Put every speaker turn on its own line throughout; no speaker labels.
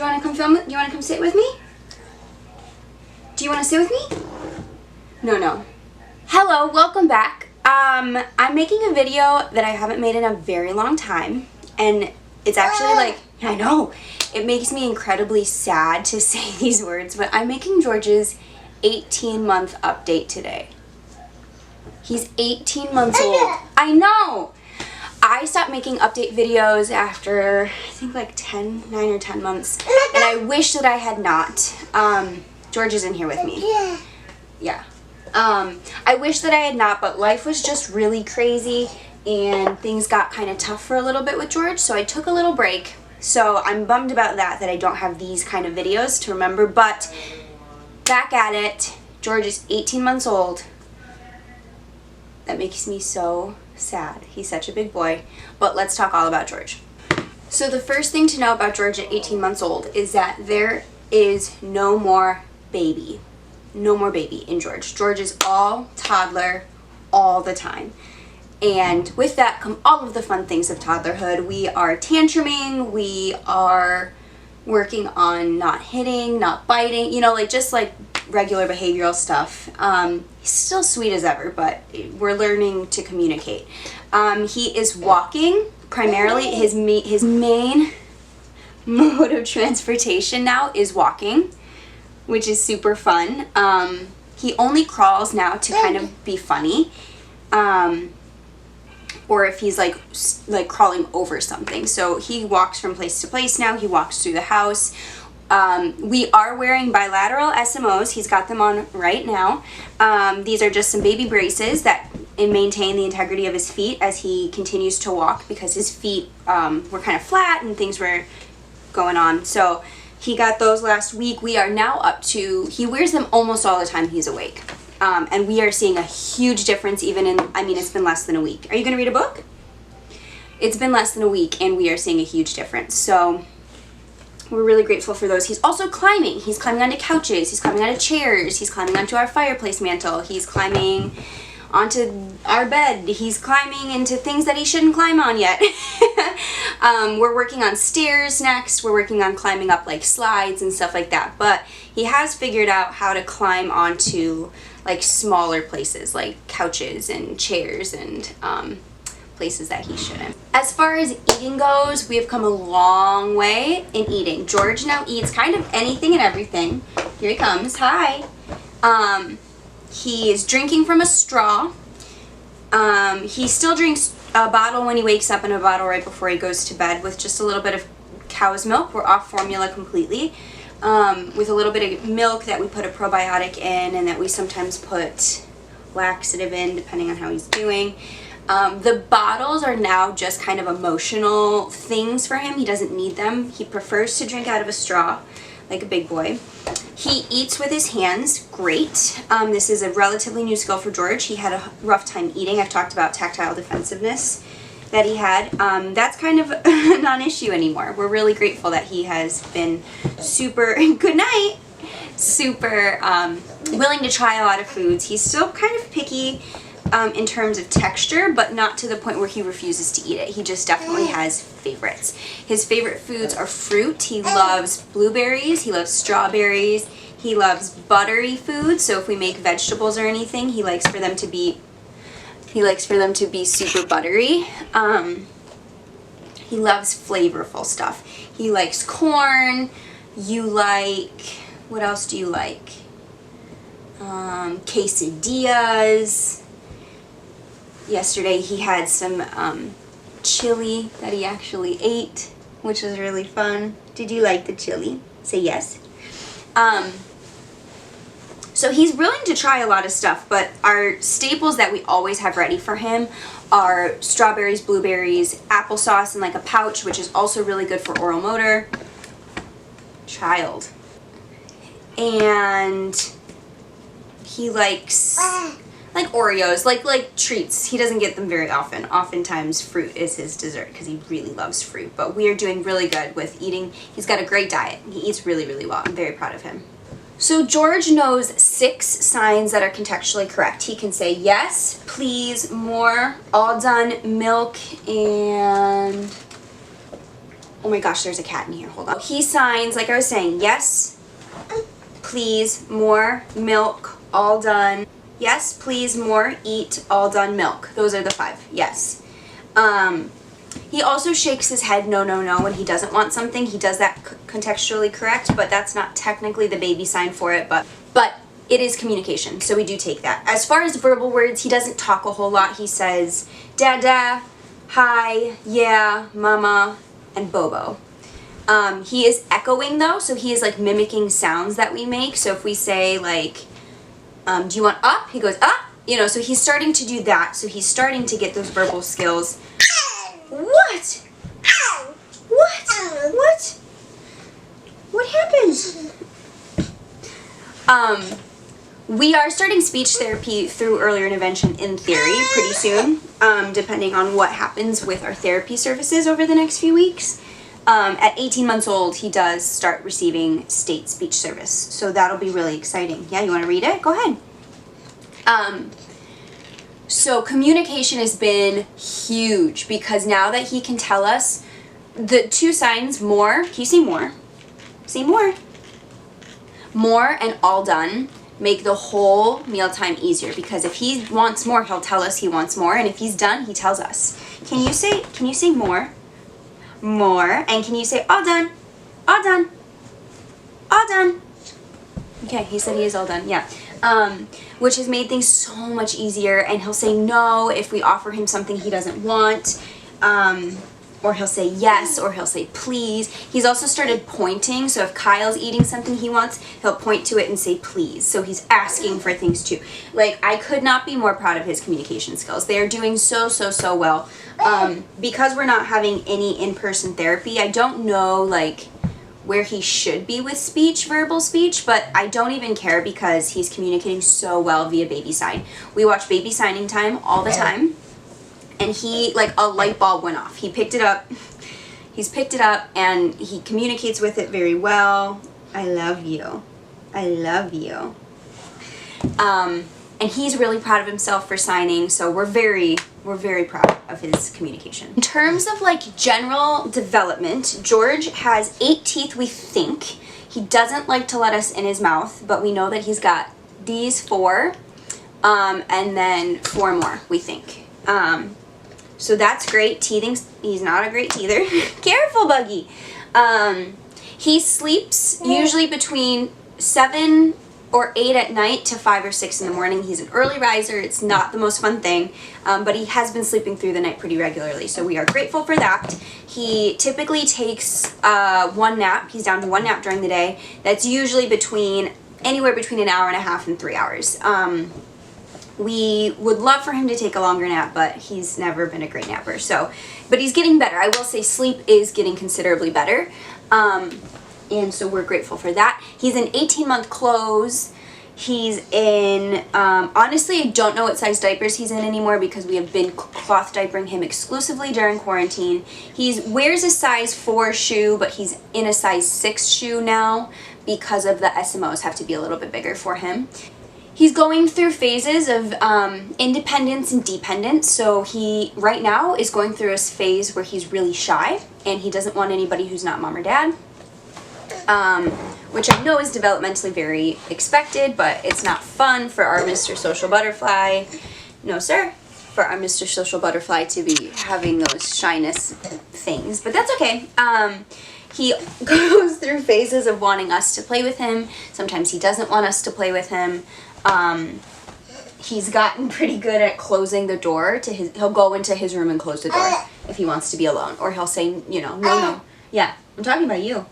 you want to come film? You want to come sit with me? Do you want to sit with me? No. Hello, welcome back. I'm making a video that I haven't made in a very long time, and it's actually like, I know, it makes me incredibly sad to say these words, but I'm making George's 18-month update today. He's 18 months old. I know! I stopped making update videos after, I think like 9 or 10 months, and I wish that I had not. George is in here with me. Yeah. I wish that I had not, but life was just really crazy, and things got kind of tough for a little bit with George, so I took a little break. So I'm bummed about that I don't have these kind of videos to remember, but back at it. George is 18 months old. That makes me so sad. He's such a big boy. But let's talk all about George. So the first thing to know about George at 18 months old is that there is no more baby. No more baby in George. George is all toddler all the time. And with that come all of the fun things of toddlerhood. We are tantruming, we are working on not hitting, not biting, like just like regular behavioral stuff. He's still sweet as ever, but we're learning to communicate. He is walking primarily. His main mode of transportation now is walking, which is super fun. He only crawls now to kind of be funny. Or if he's like crawling over something. So he walks from place to place now. He walks through the house. We are wearing bilateral SMOs. He's got them on right now. These are just some baby braces that maintain the integrity of his feet as he continues to walk, because his feet were kind of flat and things were going on. So he got those last week. We are now up to, he wears them almost all the time he's awake. And we are seeing a huge difference even in, it's been less than a week. Are you going to read a book? It's been less than a week and we are seeing a huge difference. So we're really grateful for those. He's also climbing. He's climbing onto couches. He's climbing onto chairs. He's climbing onto our fireplace mantle. He's climbing onto our bed. He's climbing into things that he shouldn't climb on yet. We're working on stairs next. We're working on climbing up like slides and stuff like that. But he has figured out how to climb onto like smaller places like couches and chairs and places that he shouldn't. As far as eating goes, we have come a long way in eating. George now eats kind of anything and everything. Here he comes. Hi. He is drinking from a straw. He still drinks a bottle when he wakes up and a bottle right before he goes to bed with just a little bit of cow's milk. We're off formula completely. With a little bit of milk that we put a probiotic in and that we sometimes put laxative in depending on how he's doing. The bottles are now just kind of emotional things for him. He doesn't need them. He prefers to drink out of a straw like a big boy. He eats with his hands, great. This is a relatively new skill for George. He had a rough time eating. I've talked about tactile defensiveness that he had. That's kind of a non-issue anymore. We're really grateful that he has been super, good night, super willing to try a lot of foods. He's still kind of picky in terms of texture, but not to the point where he refuses to eat it. He just definitely has favorites. His favorite foods are fruit. He loves blueberries. He loves strawberries. He loves buttery foods. So if we make vegetables or anything, he likes for them to be super buttery. He loves flavorful stuff. He likes corn. What else do you like? Quesadillas. Yesterday he had some chili that he actually ate, which was really fun. Did you like the chili? Say yes. So he's willing to try a lot of stuff, but our staples that we always have ready for him are strawberries, blueberries, applesauce in like a pouch, which is also really good for oral motor. Child. And he likes like Oreos, like treats. He doesn't get them very often. Oftentimes fruit is his dessert because he really loves fruit. But we are doing really good with eating. He's got a great diet. He eats really, really well. I'm very proud of him. So George knows 6 signs that are contextually correct. He can say yes, please, more, all done, milk, and Oh my gosh, there's a cat in here. Hold on. He signs, like I was saying, yes, please, more, milk, all done. Yes, please, more, eat, all done, milk. Those are the 5. Yes. He also shakes his head no, no, no when he doesn't want something. He does that contextually correct, but that's not technically the baby sign for it, but it is communication, so we do take that. As far as verbal words, he doesn't talk a whole lot. He says dada, hi, yeah, mama, and bobo. He is echoing though, so he is like mimicking sounds that we make. So if we say like, do you want up? He goes up, you know, so he's starting to do that. So he's starting to get those verbal skills. What? What? What happened? We are starting speech therapy through earlier intervention in theory pretty soon, depending on what happens with our therapy services over the next few weeks. At 18 months old, he does start receiving state speech service, so that'll be really exciting. Yeah, you want to read it? Go ahead. So communication has been huge because now that he can tell us the 2 signs, more, can you say more? Say more. More and all done make the whole mealtime easier because if he wants more, he'll tell us he wants more, and if he's done, he tells us. Can you say more? More. And can you say all done? All done. All done. Okay, he said he is all done. Yeah. Which has made things so much easier, and he'll say no if we offer him something he doesn't want. Or he'll say yes, or he'll say please. He's also started pointing, so if Kyle's eating something he wants, he'll point to it and say please. So he's asking for things too. Like, I could not be more proud of his communication skills. They are doing so well. Because we're not having any in-person therapy, I don't know, like, where he should be with speech, verbal speech, but I don't even care because he's communicating so well via baby sign. We watch baby signing time all the time. And he, like, a light bulb went off. He picked it up. He's picked it up, and he communicates with it very well. I love you. I love you. And he's really proud of himself for signing, so we're very proud of his communication. In terms of, like, general development, George has 8 teeth, we think. He doesn't like to let us in his mouth, but we know that he's got these 4, and then 4 more, we think. So that's great. Teething, he's not a great teether. Careful, Buggy. He sleeps usually between 7 or 8 at night to 5 or 6 in the morning. He's an early riser. It's not the most fun thing, but he has been sleeping through the night pretty regularly, so we are grateful for that. He typically takes 1 nap. He's down to 1 nap during the day. That's usually anywhere between an hour and a half and 3 hours. We would love for him to take a longer nap, but he's never been a great napper. But he's getting better. I will say sleep is getting considerably better. And so we're grateful for that. He's in 18-month clothes. He's in, honestly, I don't know what size diapers he's in anymore because we have been cloth diapering him exclusively during quarantine. He wears a size 4 shoe, but he's in a size 6 shoe now because of the SMOs have to be a little bit bigger for him. He's going through phases of independence and dependence, so he right now is going through a phase where he's really shy and he doesn't want anybody who's not mom or dad, which I know is developmentally very expected, but it's not fun for our Mr. Social Butterfly, no sir, for our Mr. Social Butterfly to be having those shyness things, but that's okay. He goes through phases of wanting us to play with him. Sometimes he doesn't want us to play with him. He's gotten pretty good at closing the door to he'll go into his room and close the door if he wants to be alone. Or he'll say, you know, no. Yeah, I'm talking about you.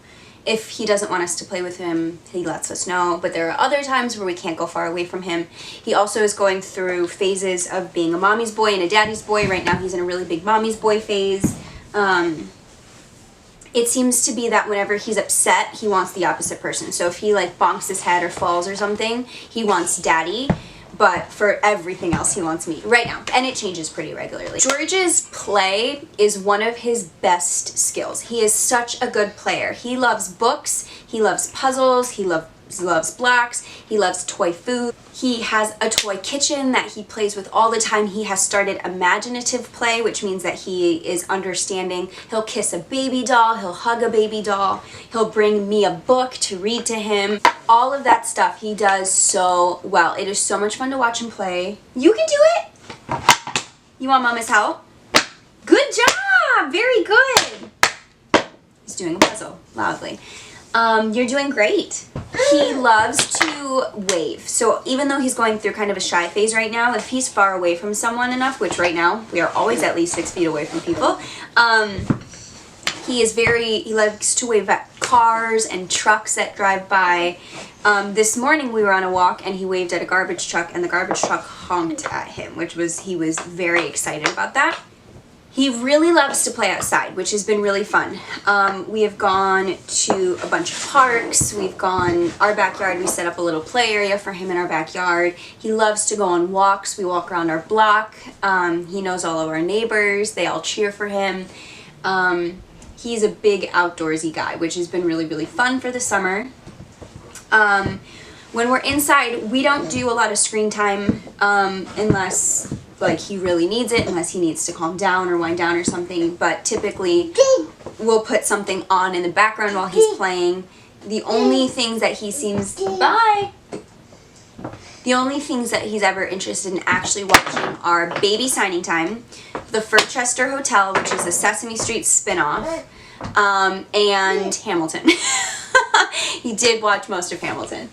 If he doesn't want us to play with him, he lets us know. But there are other times where we can't go far away from him. He also is going through phases of being a mommy's boy and a daddy's boy. Right now he's in a really big mommy's boy phase. It seems to be that whenever he's upset, he wants the opposite person. So if he like bonks his head or falls or something, he wants daddy. But for everything else, he wants me right now. And it changes pretty regularly. George's play is one of his best skills. He is such a good player. He loves books. He loves puzzles. He loves blocks. He loves toy food. He has a toy kitchen that he plays with all the time. He has started imaginative play, which means that he is understanding. He'll kiss a baby doll. He'll hug a baby doll. He'll bring me a book to read to him. All of that stuff he does so well. It is so much fun to watch him play. You can do it. You want Mama's help? Good job. Very good. He's doing a puzzle loudly. You're doing great. He loves to wave. So even though he's going through kind of a shy phase right now, if he's far away from someone enough, which right now we are always at least 6 feet away from people, he likes to wave at cars and trucks that drive by. This morning we were on a walk and he waved at a garbage truck and the garbage truck honked at him, he was very excited about that. He really loves to play outside, which has been really fun. We have gone to a bunch of parks. Our backyard, we set up a little play area for him in our backyard. He loves to go on walks. We walk around our block. He knows all of our neighbors. They all cheer for him. He's a big outdoorsy guy, which has been really, really fun for the summer. When we're inside, we don't do a lot of screen time unless he really needs it, unless he needs to calm down or wind down or something. But typically, we'll put something on in the background while he's playing. The only things that he seems... Bye! The only things that he's ever interested in actually watching are Baby Signing Time, The Furchester Hotel, which is a Sesame Street spinoff, and Hamilton. He did watch most of Hamilton.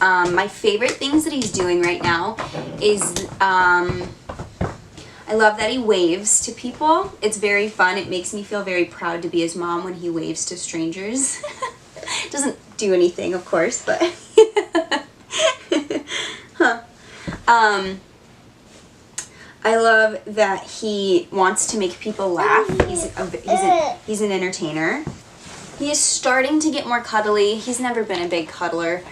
My favorite things that he's doing right now is, I love that he waves to people. It's very fun. It makes me feel very proud to be his mom when he waves to strangers. Doesn't do anything, of course, but... I love that he wants to make people laugh. He's an entertainer. He is starting to get more cuddly. He's never been a big cuddler,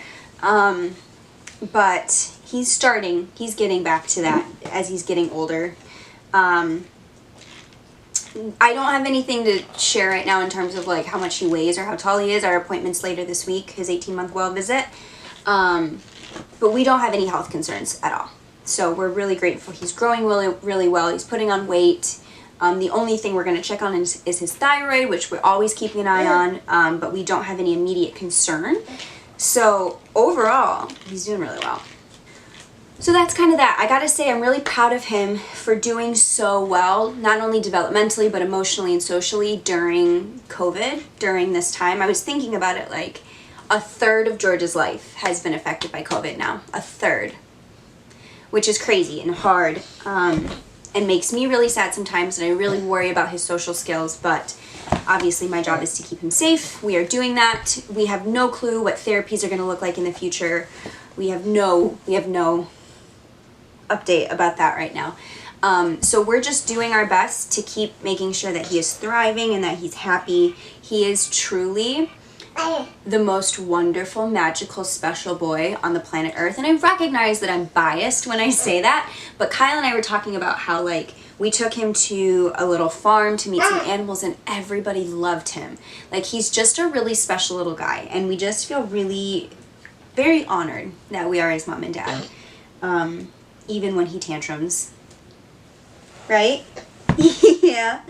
but he's getting back to that as he's getting older. I don't have anything to share right now in terms of how much he weighs or how tall he is. Our appointment's later this week, his 18-month well visit, but we don't have any health concerns at all. So we're really grateful. He's growing really, really well. He's putting on weight. The only thing we're going to check on is his thyroid, which we're always keeping an eye on, but we don't have any immediate concern. So overall, he's doing really well. So that's kind of that. I gotta say, I'm really proud of him for doing so well, not only developmentally, but emotionally and socially during COVID, during this time. I was thinking about it, a third of George's life has been affected by COVID now. A third. Which is crazy and hard. And makes me really sad sometimes, and I really worry about his social skills, but obviously my job is to keep him safe. We are doing that. We have no clue what therapies are going to look like in the future. We have no update about that right now. So we're just doing our best to keep making sure that he is thriving and that he's happy. He is truly the most wonderful, magical, special boy on the planet Earth. And I recognize that I'm biased when I say that, but Kyle and I were talking about how we took him to a little farm to meet some animals and everybody loved him. He's just a really special little guy, and we just feel really very honored that we are his mom and dad, even when he tantrums. Right? Yeah.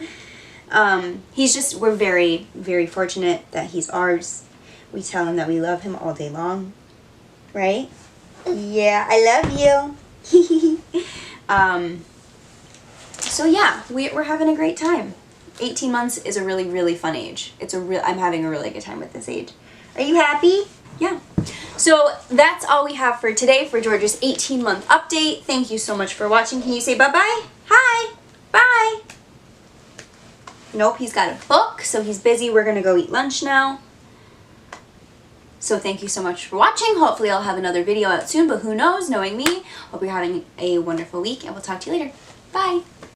We're very, very fortunate that he's ours. We tell him that we love him all day long. Right? Yeah, I love you. So yeah, we're having a great time. 18 months is a really, really fun age. I'm having a really good time with this age. Are you happy? Yeah. So that's all we have for today for George's 18-month update. Thank you so much for watching. Can you say bye-bye? Hi. Bye. Nope, he's got a book, so he's busy. We're going to go eat lunch now. So thank you so much for watching. Hopefully I'll have another video out soon, but who knows, knowing me. Hope you're having a wonderful week, and we'll talk to you later. Bye.